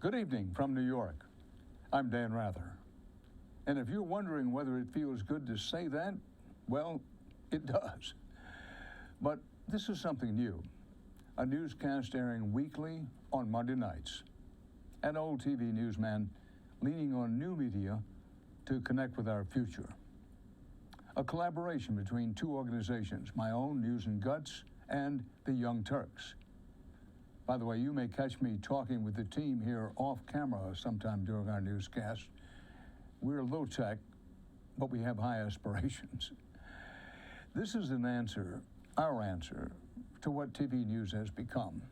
Good evening from New York. I'm Dan Rather. And if you're wondering whether it feels good to say that, well, it does. But this is something new. A newscast airing weekly on Monday nights. An old TV newsman leaning on new media to connect with our future. A collaboration between two organizations, my own, News and Guts, and the Young Turks. By the way, you may catch me talking with the team here off camera sometime during our newscast. We're low tech, but we have high aspirations. This is our answer to what TV news has become.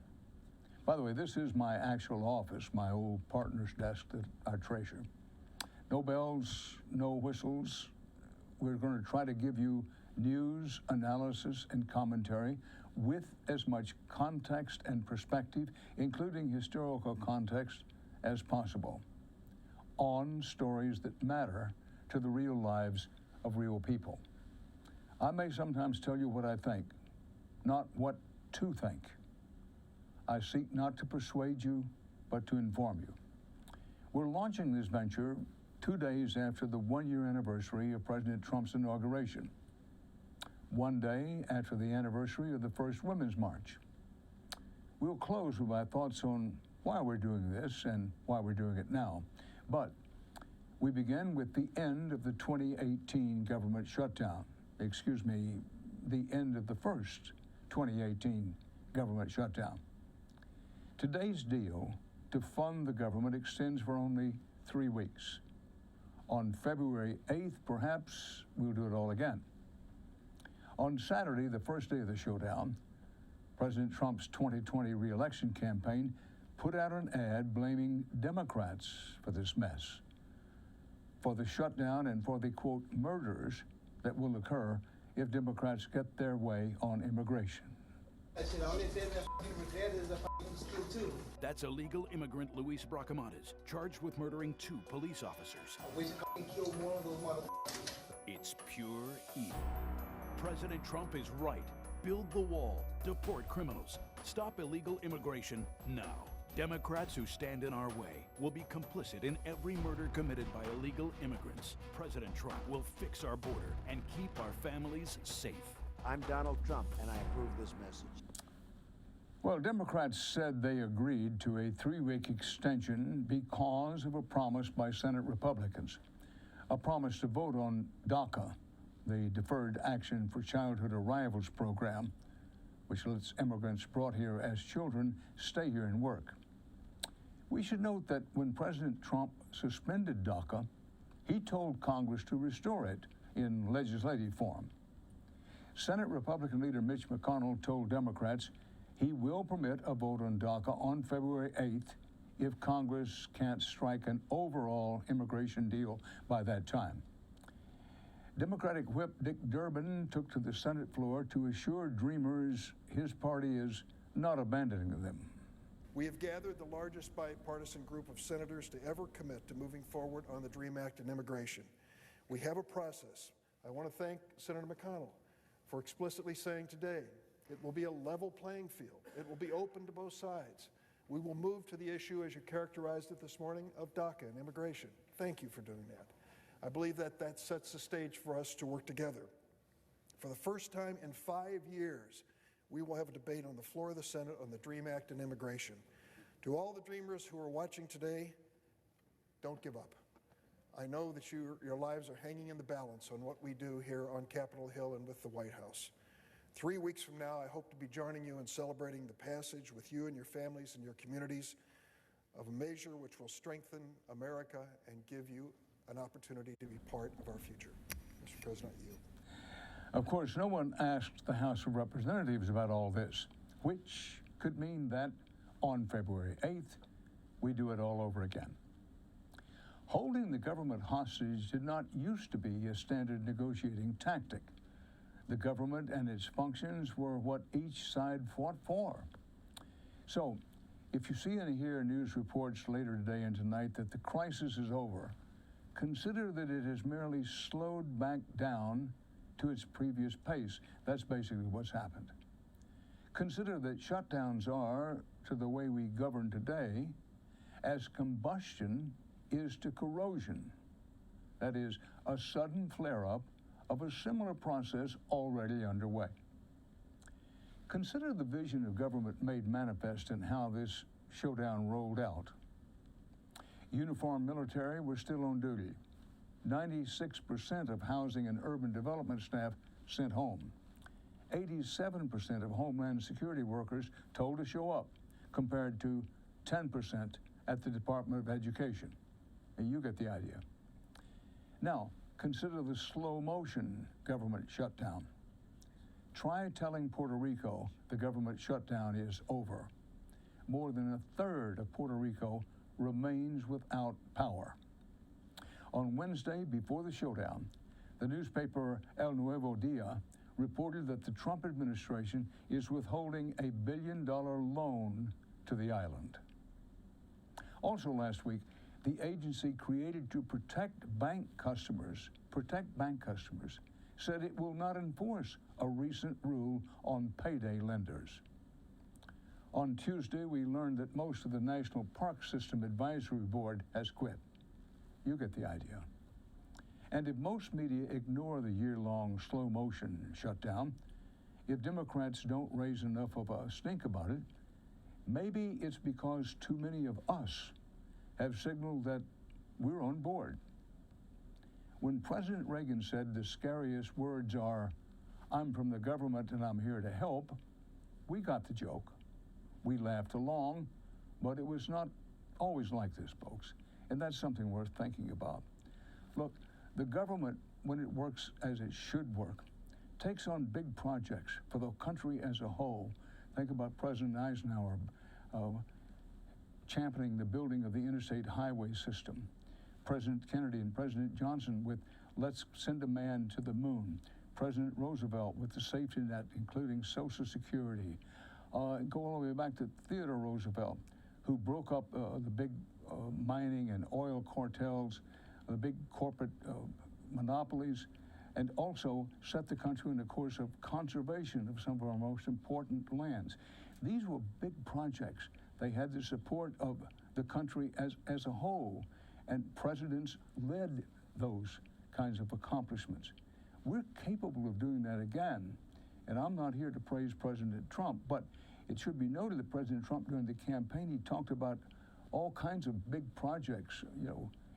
By the way, this is my actual office, my old partner's desk that I treasure. No bells, no whistles. We're going to try to give you news, analysis, and commentary with as much context and perspective, including historical context, as possible, on stories that matter to the real lives of real people. I may sometimes tell you what I think, not what to think. I seek not to persuade you, but to inform you. We're launching this venture 2 days after the one-year anniversary of President Trump's inauguration. 1 day after the anniversary of the first Women's March. We'll close with my thoughts on why we're doing this and why we're doing it now. But we begin with the end of the 2018 government shutdown. The end of the first 2018 government shutdown. Today's deal to fund the government extends for only 3 weeks. On February 8th, perhaps we'll do it all again. On Saturday, the first day of the showdown, President Trump's 2020 re-election campaign put out an ad blaming Democrats for this mess, for the shutdown and for the, quote, murders that will occur if Democrats get their way on immigration. That's illegal immigrant Luis Bracamontes, charged with murdering 2 police officers. It's pure evil. President Trump is right. Build the wall. Deport criminals. Stop illegal immigration now. Democrats who stand in our way will be complicit in every murder committed by illegal immigrants. President Trump will fix our border and keep our families safe. I'm Donald Trump, and I approve this message. Well, Democrats said they agreed to a 3-week extension because of a promise by Senate Republicans, a promise to vote on DACA, the Deferred Action for Childhood Arrivals program, which lets immigrants brought here as children stay here and work. We should note that when President Trump suspended DACA, he told Congress to restore it in legislative form. Senate Republican leader Mitch McConnell told Democrats he will permit a vote on DACA on February 8th if Congress can't strike an overall immigration deal by that time. Democratic Whip Dick Durbin took to the Senate floor to assure Dreamers his party is not abandoning them. We have gathered the largest bipartisan group of senators to ever commit to moving forward on the DREAM Act and immigration. We have a process. I want to thank Senator McConnell for explicitly saying today it will be a level playing field. It will be open to both sides. We will move to the issue, as you characterized it this morning, of DACA and immigration. Thank you for doing that. I believe that sets the stage for us to work together. For the first time in 5 years, we will have a debate on the floor of the Senate on the DREAM Act and immigration. To all the dreamers who are watching today, don't give up. I know that your lives are hanging in the balance on what we do here on Capitol Hill and with the White House. 3 weeks from now, I hope to be joining you in celebrating the passage with you and your families and your communities of a measure which will strengthen America and give you an opportunity to be part of our future. Mr. President, you. Of course, no one asked the House of Representatives about all this, which could mean that on February 8th, we do it all over again. Holding the government hostage did not used to be a standard negotiating tactic. The government and its functions were what each side fought for. So, if you see and hear news reports later today and tonight that the crisis is over, consider that it has merely slowed back down to its previous pace. That's basically what's happened. Consider that shutdowns are, to the way we govern today, as combustion is to corrosion. That is, a sudden flare-up of a similar process already underway. Consider the vision of government made manifest in how this showdown rolled out. Uniformed military were still on duty. 96% of housing and urban development staff sent home. 87% of Homeland Security workers told to show up, compared to 10% at the Department of Education. And you get the idea. Now, consider the slow motion government shutdown. Try telling Puerto Rico the government shutdown is over. More than a third of Puerto Rico remains without power. On Wednesday, before the showdown, the newspaper El Nuevo Dia reported that the Trump administration is withholding a $1 billion loan to the island. Also last week, the agency created to protect bank customers, said it will not enforce a recent rule on payday lenders. On Tuesday, we learned that most of the National Park System Advisory Board has quit. You get the idea. And if most media ignore the year-long slow motion shutdown, if Democrats don't raise enough of a stink about it, maybe it's because too many of us have signaled that we're on board. When President Reagan said the scariest words are, "I'm from the government and I'm here to help," we got the joke. We laughed along, but it was not always like this, folks. And that's something worth thinking about. Look, the government, when it works as it should work, takes on big projects for the country as a whole. Think about President Eisenhower championing the building of the interstate highway system. President Kennedy and President Johnson with "Let's send a man to the moon." President Roosevelt with the safety net, including Social Security. Go all the way back to Theodore Roosevelt, who broke up the big mining and oil cartels, the big corporate monopolies, and also set the country in the course of conservation of some of our most important lands. These were big projects. They had the support of the country as a whole, and presidents led those kinds of accomplishments. We're capable of doing that again, and I'm not here to praise President Trump, but it should be noted that President Trump, during the campaign, he talked about all kinds of big projects,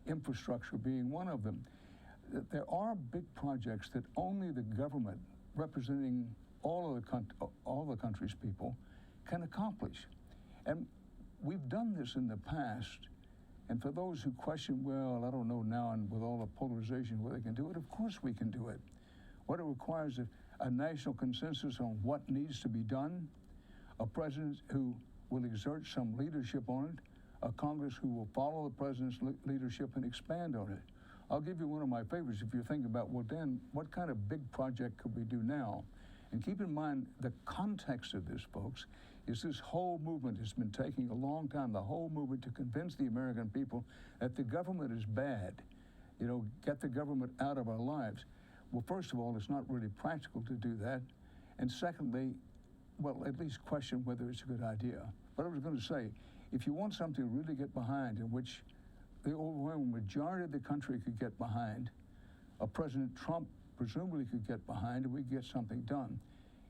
infrastructure being one of them. There are big projects that only the government, representing all the country's people, can accomplish. And we've done this in the past. And for those who question, well, I don't know now, and with all the polarization, whether they can do it, of course we can do it. What it requires is a national consensus on what needs to be done, a president who will exert some leadership on it, a Congress who will follow the president's leadership and expand on it. I'll give you one of my favorites if you're thinking about, well, Dan, what kind of big project could we do now? And keep in mind the context of this, folks, is this whole movement has been taking a long time, the whole movement to convince the American people that the government is bad, get the government out of our lives. Well, first of all, it's not really practical to do that. And secondly, well, at least question whether it's a good idea. But I was going to say, if you want something to really get behind, in which the overwhelming majority of the country could get behind, President Trump presumably could get behind, and we get something done,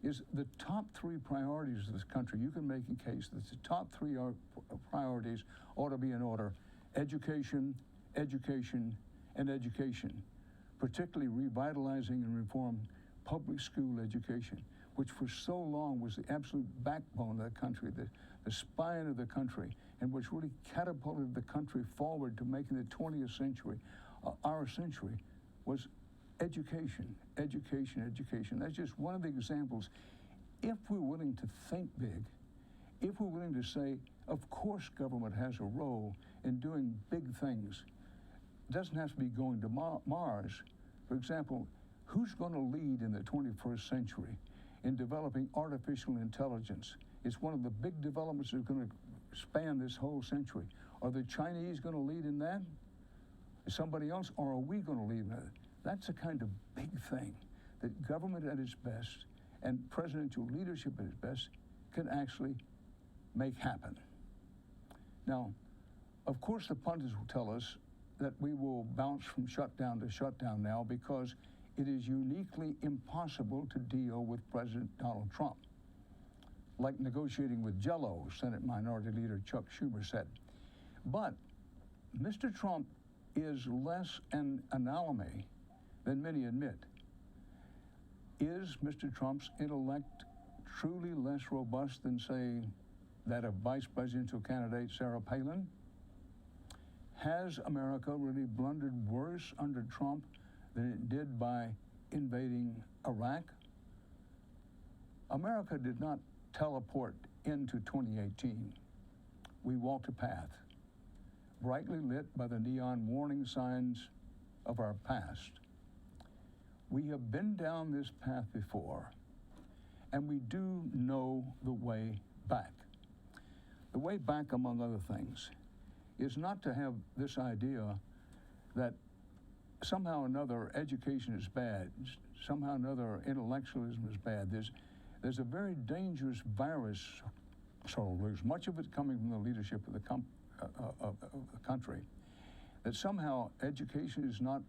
is the top three priorities of this country. You can make a case that the top three priorities ought to be in order: education, education, and education, particularly revitalizing and reforming public school education, which for so long was the absolute backbone of the country, the spine of the country, and which really catapulted the country forward to making the 20th century our century, was education, education, education. That's just one of the examples. If we're willing to think big, if we're willing to say, of course government has a role in doing big things, it doesn't have to be going to Mars. For example, who's going to lead in the 21st century in developing artificial intelligence? It's one of the big developments that's going to span this whole century. Are the Chinese going to lead in that? Is somebody else, or are we going to lead in that? That's a kind of big thing that government at its best and presidential leadership at its best can actually make happen. Now, Of course, the pundits will tell us that we will bounce from shutdown to shutdown now because it is uniquely impossible to deal with President Donald Trump. Like negotiating with Jell-O, Senate Minority Leader Chuck Schumer said. But Mr. Trump is less an anomaly than many admit. Is Mr. Trump's intellect truly less robust than, say, that of Vice Presidential candidate Sarah Palin? Has America really blundered worse under Trump than it did by invading Iraq? America did not teleport into 2018. We walked a path, brightly lit by the neon warning signs of our past. We have been down this path before, and we do know the way back. The way back, among other things, is not to have this idea that somehow or another education is bad, somehow or another intellectualism is bad. There's a very dangerous virus, so there's much of it coming from the leadership of the country, that somehow education is not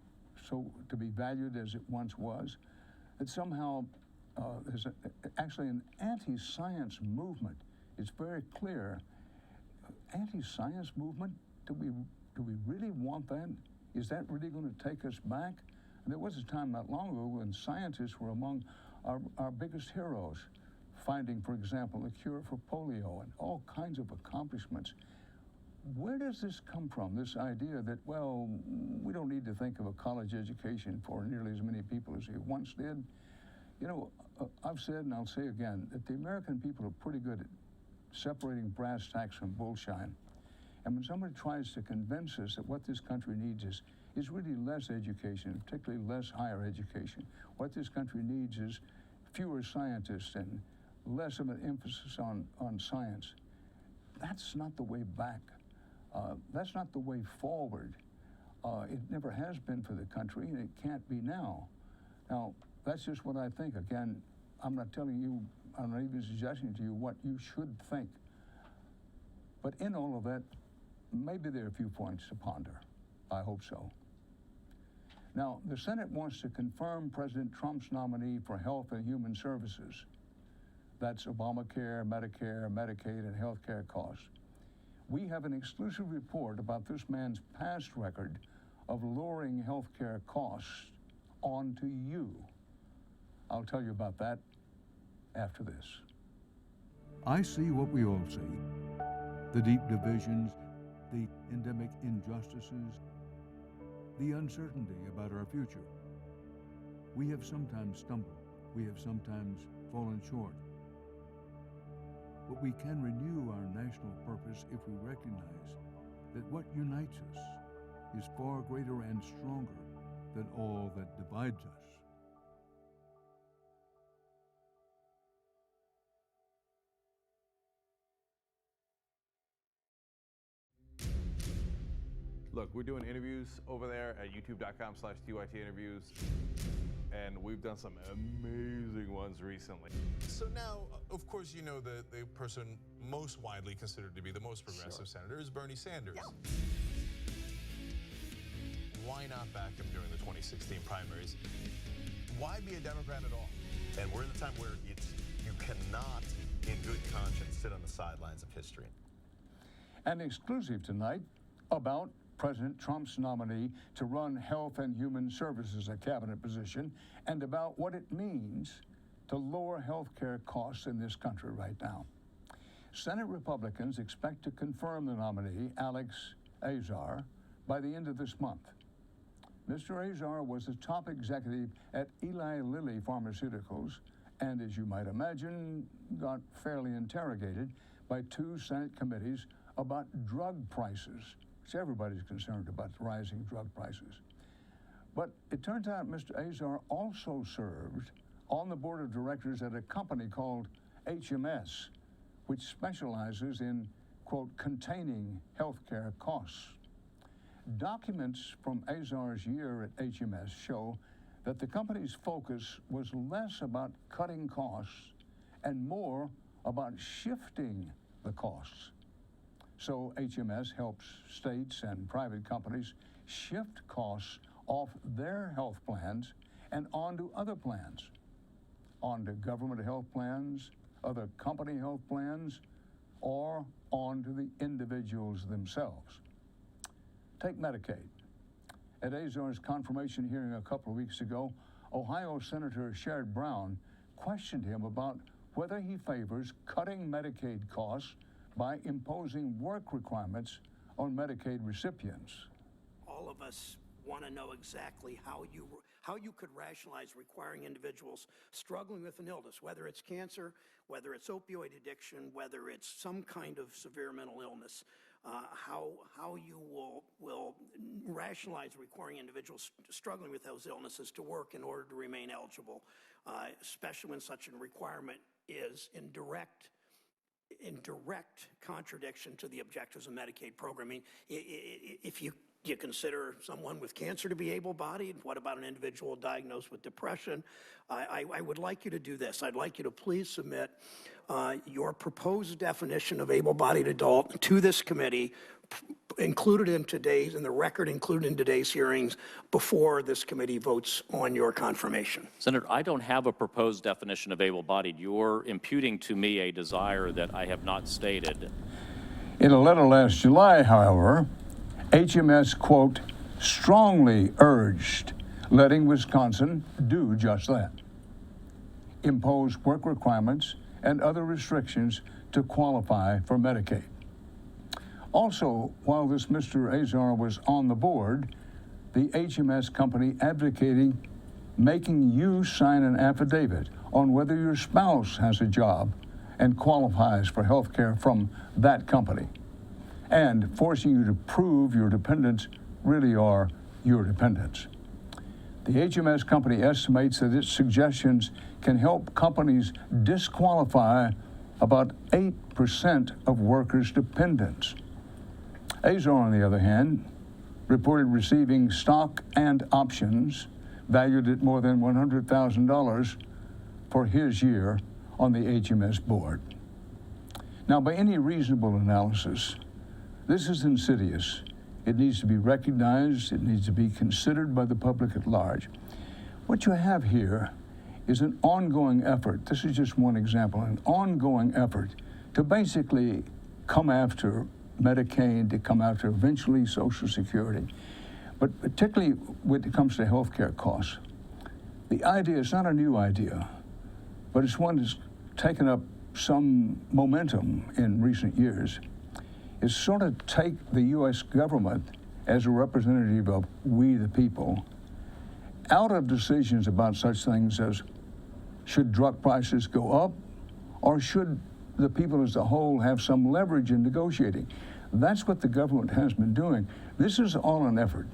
so to be valued as it once was, that somehow there's actually an anti-science movement. It's very clear. Anti-science movement, do we really want that? Is that really going to take us back? And there was a time not long ago when scientists were among our biggest heroes, finding, for example, a cure for polio and all kinds of accomplishments. Where does this come from, this idea that, well, we don't need to think of a college education for nearly as many people as we once did? You know, I've said, and I'll say again, that the American people are pretty good at separating brass tacks from bullshine. And when somebody tries to convince us that what this country needs is really less education, particularly less higher education, what this country needs is fewer scientists and less of an emphasis on science, that's not the way back. That's not the way forward. It never has been for the country, and it can't be now. Now, that's just what I think. Again, I'm not telling you, I'm not even suggesting to you what you should think. But in all of that, maybe there are a few points to ponder. I hope so. Now, the Senate wants to confirm President Trump's nominee for Health and Human Services. That's Obamacare, Medicare, Medicaid, and health care costs. We have an exclusive report about this man's past record of lowering health care costs onto you. I'll tell you about that after this. I see what we all see. The deep divisions, the endemic injustices, the uncertainty about our future. We have sometimes stumbled. We have sometimes fallen short. But we can renew our national purpose if we recognize that what unites us is far greater and stronger than all that divides us. Look, we're doing interviews over there at youtube.com/TYT interviews, and we've done some amazing ones recently. So now, of course, you know the person most widely considered to be the most progressive senator is Bernie Sanders. Yeah. Why not back him during the 2016 primaries? Why be a Democrat at all? And we're in a time where you cannot, in good conscience, sit on the sidelines of history. An exclusive tonight about President Trump's nominee to run Health and Human Services, a cabinet position, and about what it means to lower health care costs in this country right now. Senate Republicans expect to confirm the nominee, Alex Azar, by the end of this month. Mr. Azar was the top executive at Eli Lilly Pharmaceuticals, and as you might imagine, got fairly interrogated by two Senate committees about drug prices. So everybody's concerned about rising drug prices. But it turns out Mr. Azar also served on the board of directors at a company called HMS, which specializes in, quote, containing healthcare costs. Documents from Azar's year at HMS show that the company's focus was less about cutting costs and more about shifting the costs. So HMS helps states and private companies shift costs off their health plans and onto other plans, onto government health plans, other company health plans, or onto the individuals themselves. Take Medicaid. At Azar's confirmation hearing a couple of weeks ago, Ohio Senator Sherrod Brown questioned him about whether he favors cutting Medicaid costs by imposing work requirements on Medicaid recipients. All of us want to know exactly how you could rationalize requiring individuals struggling with an illness, whether it's cancer, whether it's opioid addiction, whether it's some kind of severe mental illness, how you will rationalize requiring individuals struggling with those illnesses to work in order to remain eligible, especially when such a requirement is in direct contradiction to the objectives of Medicaid programming. If you consider someone with cancer to be able-bodied, what about an individual diagnosed with depression? I would like you to do this. I'd like you to please submit your proposed definition of able-bodied adult to this committee, included in the record included in today's hearings, before this committee votes on your confirmation. Senator, I don't have a proposed definition of able-bodied. You're imputing to me a desire that I have not stated. In a letter last July, however, HMS, quote, strongly urged letting Wisconsin do just that. Impose work requirements and other restrictions to qualify for Medicaid. Also, while this Mr. Azar was on the board, the HMS company advocating making you sign an affidavit on whether your spouse has a job and qualifies for health care from that company, and forcing you to prove your dependents really are your dependents. The HMS company estimates that its suggestions can help companies disqualify about 8% of workers' dependents. Azar, on the other hand, reported receiving stock and options valued at more than $100,000 for his year on the HMS board. Now, by any reasonable analysis, this is insidious. It needs to be recognized. It needs to be considered by the public at large. What you have here is an ongoing effort. This is just one example, an ongoing effort to basically come after Medicaid, to come after eventually Social Security, but particularly when it comes to health care costs. The idea is not a new idea, but it's one that's taken up some momentum in recent years. Is sort of take the U.S. government as a representative of we the people out of decisions about such things as should drug prices go up or should the people as a whole have some leverage in negotiating. That's what the government has been doing. This is all an effort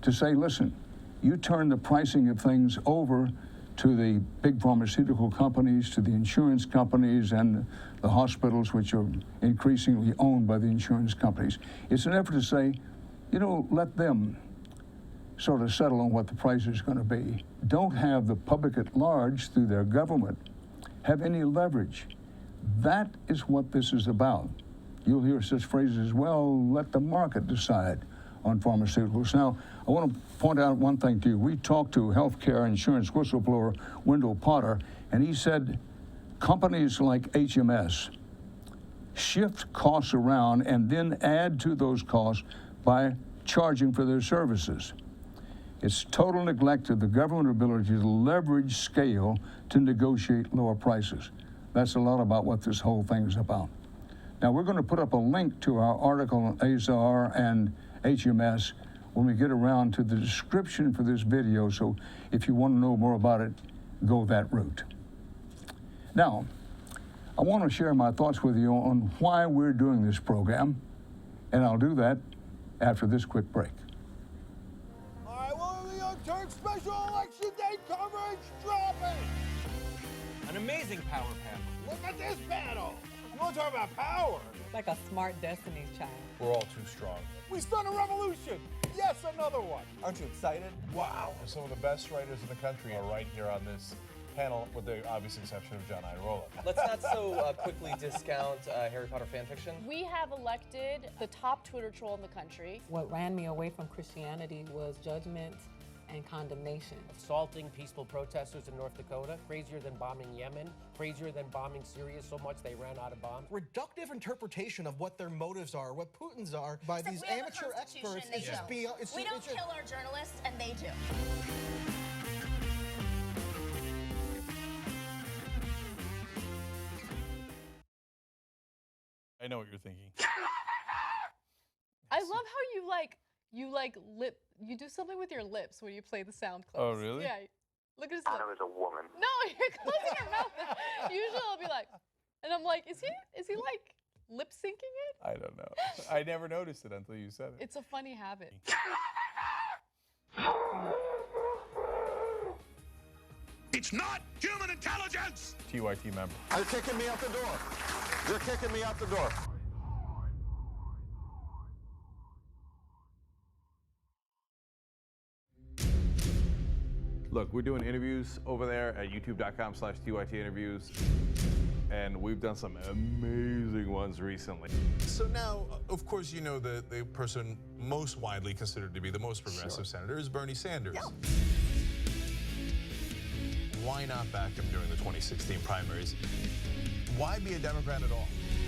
to say, listen, you turn the pricing of things over to the big pharmaceutical companies, to the insurance companies, and the hospitals, which are increasingly owned by the insurance companies. It's an effort to say, let them sort of settle on what the price is going to be. Don't have the public at large, through their government, have any leverage. That is what this is about. You'll hear such phrases as, well, let the market decide on pharmaceuticals. Now, I want to point out one thing to you. We talked to healthcare insurance whistleblower Wendell Potter, and he said companies like HMS shift costs around and then add to those costs by charging for their services. It's total neglect of the government ability to leverage scale to negotiate lower prices. That's a lot about what this whole thing is about. Now, we're going to put up a link to our article on Azar and HMS when we get around to the description for this video, so if you want to know more about it, go that route. Now, I want to share my thoughts with you on why we're doing this program, and I'll do that after this quick break. All right, well, the Young Turks special election day coverage dropping. An amazing power panel. Look at this panel. You want to talk about power? Like a smart Destiny's Child. We're all too strong. We start a revolution. Yes, another one. Aren't you excited? Wow. Some of the best writers in the country are right here on this panel, with the obvious exception of John Irola. Let's not so quickly discount Harry Potter fan fiction. We have elected the top Twitter troll in the country. What ran me away from Christianity was judgment and condemnation. Assaulting peaceful protesters in North Dakota, crazier than bombing Yemen, crazier than bombing Syria so much they ran out of bombs. Reductive interpretation of what their motives are, what Putin's are, by these amateur experts is just beyond. We don't kill our journalists, and they do. I know what you're thinking. I love how you do something with your lips when you play the sound clips. Oh, really? Yeah. Look at his Anna is a woman. No, you're closing your mouth. Usually I'll be like, and I'm like, is he like lip syncing it? I don't know. I never noticed it until you said it. It's a funny habit. It's not human intelligence! TYT member. They're kicking me out the door. They're kicking me out the door. Look, we're doing interviews over there at youtube.com/TYT interviews, and we've done some amazing ones recently. So now, of course, you know the person most widely considered to be the most progressive senator is Bernie Sanders. Yeah. Why not back him during the 2016 primaries? Why be a Democrat at all?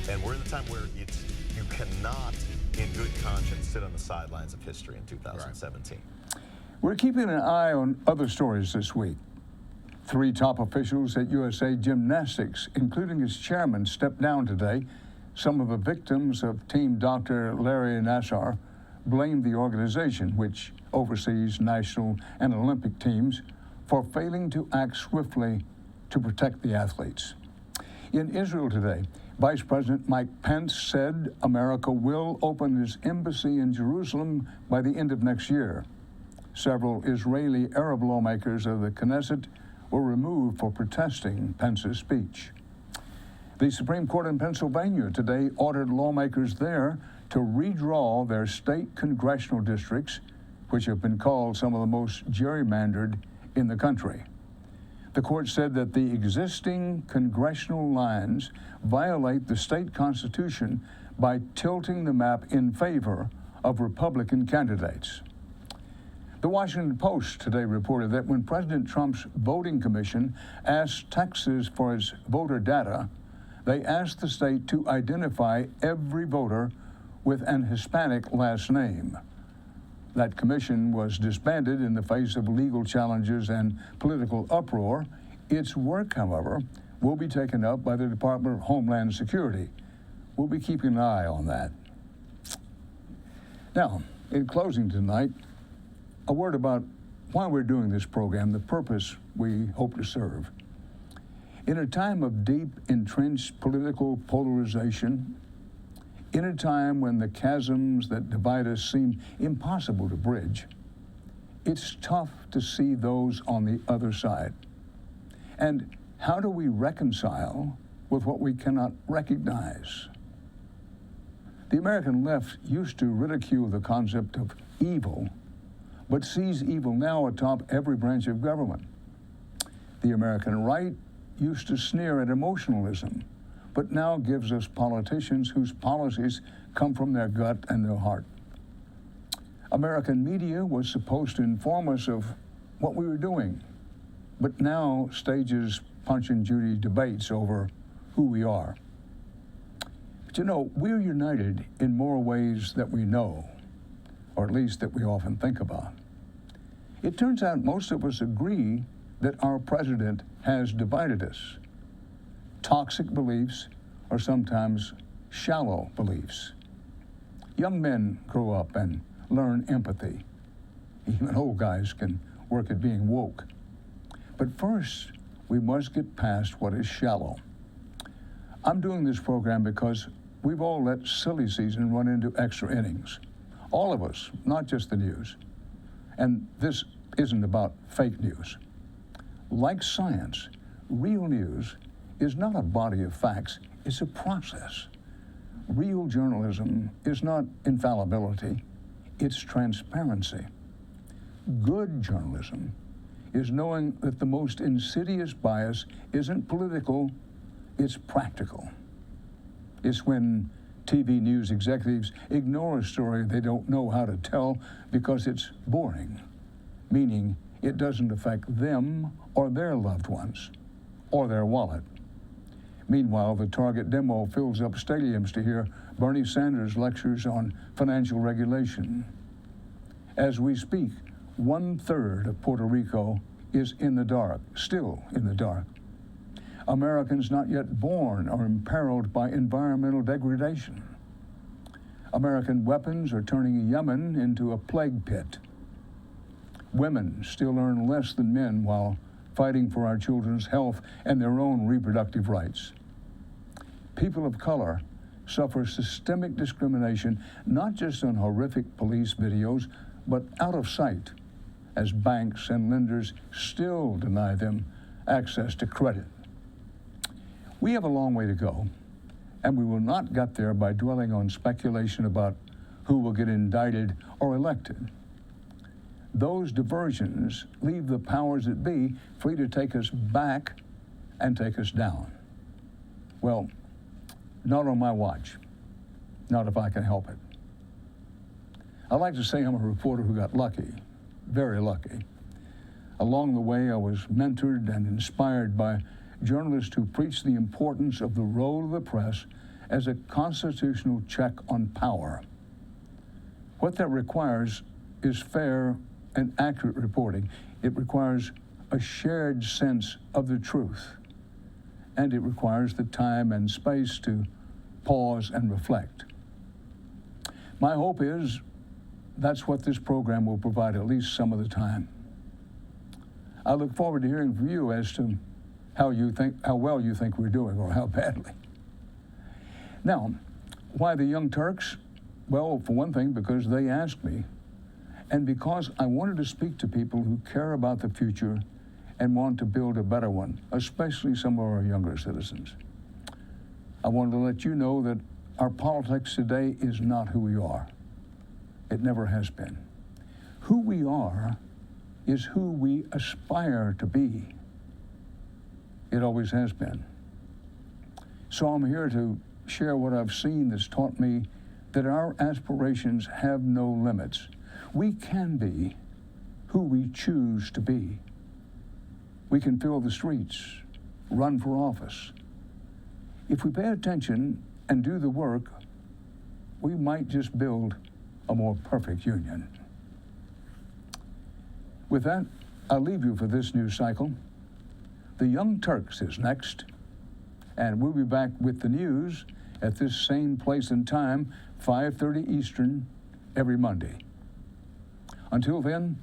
And we're in a time where you cannot, in good conscience, sit on the sidelines of history in 2017. We're keeping an eye on other stories this week. 3 top officials at USA Gymnastics, including its chairman, stepped down today. Some of the victims of Team Dr. Larry Nassar blamed the organization, which oversees national and Olympic teams, for failing to act swiftly to protect the athletes. In Israel today, Vice President Mike Pence said America will open its embassy in Jerusalem by the end of next year. Several Israeli Arab lawmakers of the Knesset were removed for protesting Pence's speech. The Supreme Court in Pennsylvania today ordered lawmakers there to redraw their state congressional districts, which have been called some of the most gerrymandered in the country. The court said that the existing congressional lines violate the state constitution by tilting the map in favor of Republican candidates. The Washington Post today reported that when President Trump's voting commission asked Texas for its voter data, they asked the state to identify every voter with an Hispanic last name. That commission was disbanded in the face of legal challenges and political uproar. Its work, however, will be taken up by the Department of Homeland Security. We'll be keeping an eye on that. Now, in closing tonight, a word about why we're doing this program, the purpose we hope to serve. In a time of deep, entrenched political polarization, in a time when the chasms that divide us seem impossible to bridge, it's tough to see those on the other side. And how do we reconcile with what we cannot recognize? The American left used to ridicule the concept of evil, but sees evil now atop every branch of government. The American right used to sneer at emotionalism, but now gives us politicians whose policies come from their gut and their heart. American media was supposed to inform us of what we were doing, but now stages Punch and Judy debates over who we are. But you know, we're united in more ways that we know, or at least that we often think about. It turns out most of us agree that our president has divided us. Toxic beliefs are sometimes shallow beliefs. Young men grow up and learn empathy. Even old guys can work at being woke. But first, we must get past what is shallow. I'm doing this program because we've all let silly season run into extra innings. All of us, not just the news. And this isn't about fake news. Like science, real news is not a body of facts, it's a process. Real journalism is not infallibility, it's transparency. Good journalism is knowing that the most insidious bias isn't political, it's practical. It's when TV news executives ignore a story they don't know how to tell because it's boring, meaning it doesn't affect them or their loved ones or their wallet. Meanwhile, the Target demo fills up stadiums to hear Bernie Sanders lectures on financial regulation. As we speak, 1/3 of Puerto Rico is in the dark, still in the dark. Americans not yet born are imperiled by environmental degradation. American weapons are turning Yemen into a plague pit. Women still earn less than men while fighting for our children's health and their own reproductive rights. People of color suffer systemic discrimination, not just on horrific police videos, but out of sight, as banks and lenders still deny them access to credit. We have a long way to go, and we will not get there by dwelling on speculation about who will get indicted or elected. Those diversions leave the powers that be free to take us back and take us down. Well, not on my watch. Not if I can help it. I like to say I'm a reporter who got lucky, very lucky. Along the way, I was mentored and inspired by journalists who preach the importance of the role of the press as a constitutional check on power. What that requires is fair and accurate reporting. It requires a shared sense of the truth. And it requires the time and space to pause and reflect. My hope is that's what this program will provide at least some of the time. I look forward to hearing from you as to how well you think we're doing, or how badly. Now, why the Young Turks? Well, for one thing, because they asked me, and because I wanted to speak to people who care about the future and want to build a better one, especially some of our younger citizens. I wanted to let you know that our politics today is not who we are. It never has been. Who we are is who we aspire to be. It always has been. So I'm here to share what I've seen that's taught me that our aspirations have no limits. We can be who we choose to be. We can fill the streets, run for office. If we pay attention and do the work, we might just build a more perfect union. With that, I'll leave you for this news cycle. The Young Turks is next, and we'll be back with the news at this same place and time, 5:30 Eastern, every Monday. Until then,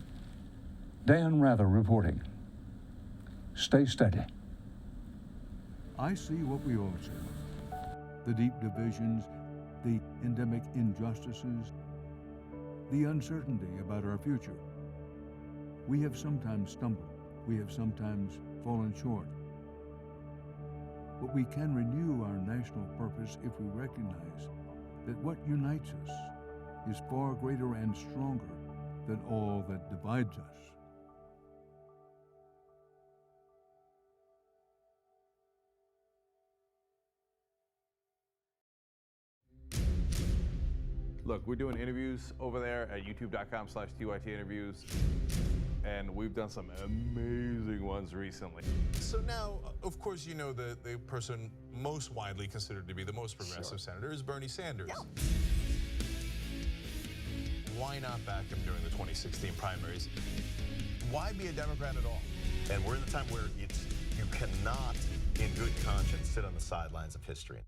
Dan Rather reporting. Stay steady. I see what we all see. The deep divisions, the endemic injustices, the uncertainty about our future. We have sometimes stumbled. We have sometimes fallen short. But we can renew our national purpose if we recognize that what unites us is far greater and stronger than all that divides us. Look, we're doing interviews over there at youtube.com/TYT interviews, and we've done some amazing ones recently. So now, of course, you know the person most widely considered to be the most progressive senator is Bernie Sanders. Yeah. Why not back him during the 2016 primaries? Why be a Democrat at all? And we're in a time where you cannot, in good conscience, sit on the sidelines of history.